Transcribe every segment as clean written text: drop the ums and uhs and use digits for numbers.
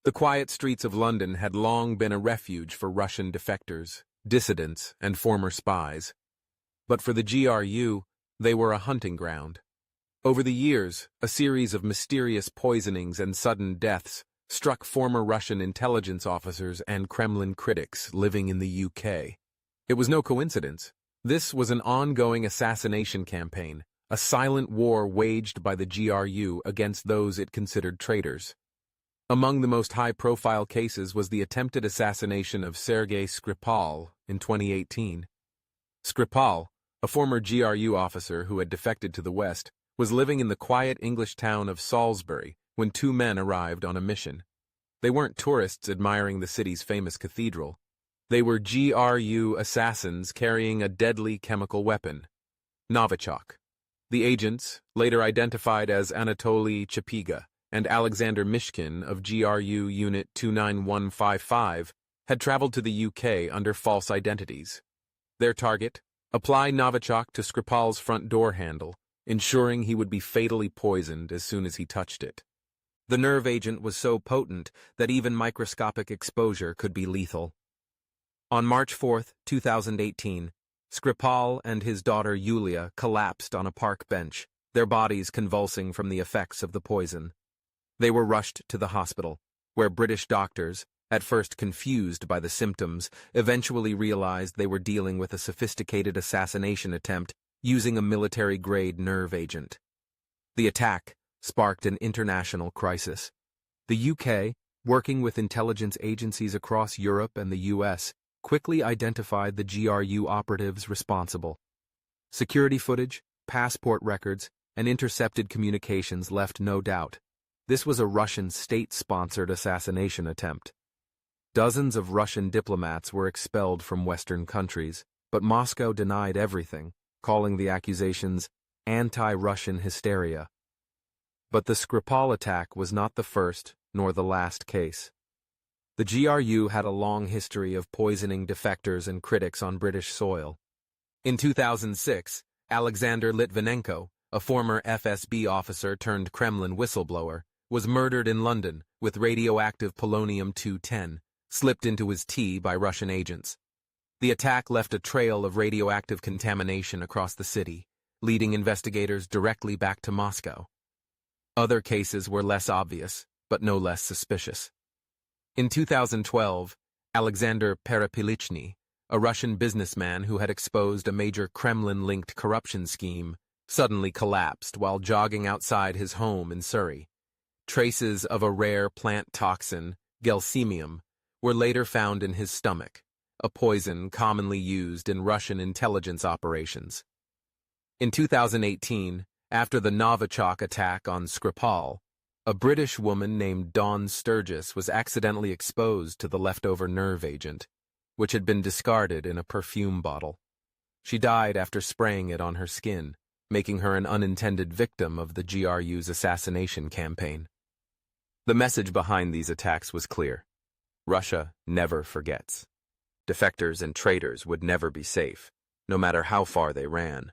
The quiet streets of London had long been a refuge for Russian defectors, dissidents, and former spies. But for the GRU, they were a hunting ground. Over the years, a series of mysterious poisonings and sudden deaths struck former Russian intelligence officers and Kremlin critics living in the UK. It was no coincidence. This was an ongoing assassination campaign, a silent war waged by the GRU against those it considered traitors. Among the most high-profile cases was the attempted assassination of Sergei Skripal in 2018. Skripal, a former GRU officer who had defected to the West, was living in the quiet English town of Salisbury when two men arrived on a mission. They weren't tourists admiring the city's famous cathedral. They were GRU assassins carrying a deadly chemical weapon, Novichok. The agents, later identified as Anatoly Chapiga and Alexander Mishkin of GRU Unit 29155, had traveled to the UK under false identities. Their target? Apply Novichok to Skripal's front door handle, ensuring he would be fatally poisoned as soon as he touched it. The nerve agent was so potent that even microscopic exposure could be lethal. On March 4, 2018, Skripal and his daughter Yulia collapsed on a park bench, their bodies convulsing from the effects of the poison. They were rushed to the hospital, where British doctors, at first confused by the symptoms, eventually realized they were dealing with a sophisticated assassination attempt using a military-grade nerve agent. The attack sparked an international crisis. The UK, working with intelligence agencies across Europe and the US, quickly identified the GRU operatives responsible. Security footage, passport records, and intercepted communications left no doubt. This was a Russian state-sponsored assassination attempt. Dozens of Russian diplomats were expelled from Western countries, but Moscow denied everything, calling the accusations anti-Russian hysteria. But the Skripal attack was not the first nor the last case. The GRU had a long history of poisoning defectors and critics on British soil. In 2006, Alexander Litvinenko, a former FSB officer turned Kremlin whistleblower, was murdered in London with radioactive polonium-210 slipped into his tea by Russian agents. The attack left a trail of radioactive contamination across the city, leading investigators directly back to Moscow. Other cases were less obvious, but no less suspicious. In 2012, Alexander Perepilichny, a Russian businessman who had exposed a major Kremlin-linked corruption scheme, suddenly collapsed while jogging outside his home in Surrey. Traces of a rare plant toxin, gelsemium, were later found in his stomach, a poison commonly used in Russian intelligence operations. In 2018, after the Novichok attack on Skripal, a British woman named Dawn Sturgis was accidentally exposed to the leftover nerve agent, which had been discarded in a perfume bottle. She died after spraying it on her skin, making her an unintended victim of the GRU's assassination campaign. The message behind these attacks was clear. Russia never forgets. Defectors and traitors would never be safe, no matter how far they ran.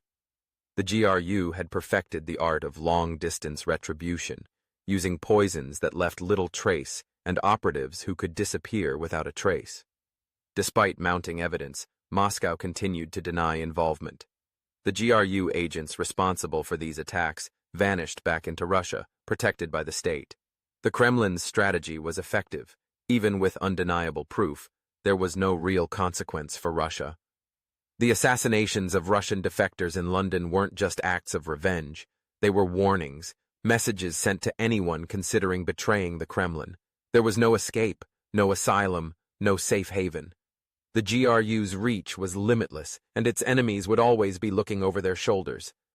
The GRU had perfected the art of long-distance retribution, using poisons that left little trace and operatives who could disappear without a trace. Despite mounting evidence, Moscow continued to deny involvement. The GRU agents responsible for these attacks vanished back into Russia, protected by the state. The Kremlin's strategy was effective. Even with undeniable proof, there was no real consequence for Russia. The assassinations of Russian defectors in London weren't just acts of revenge. They were warnings, messages sent to anyone considering betraying the Kremlin. There was no escape, no asylum, no safe haven. The GRU's reach was limitless, and its enemies would always be looking over their shoulders.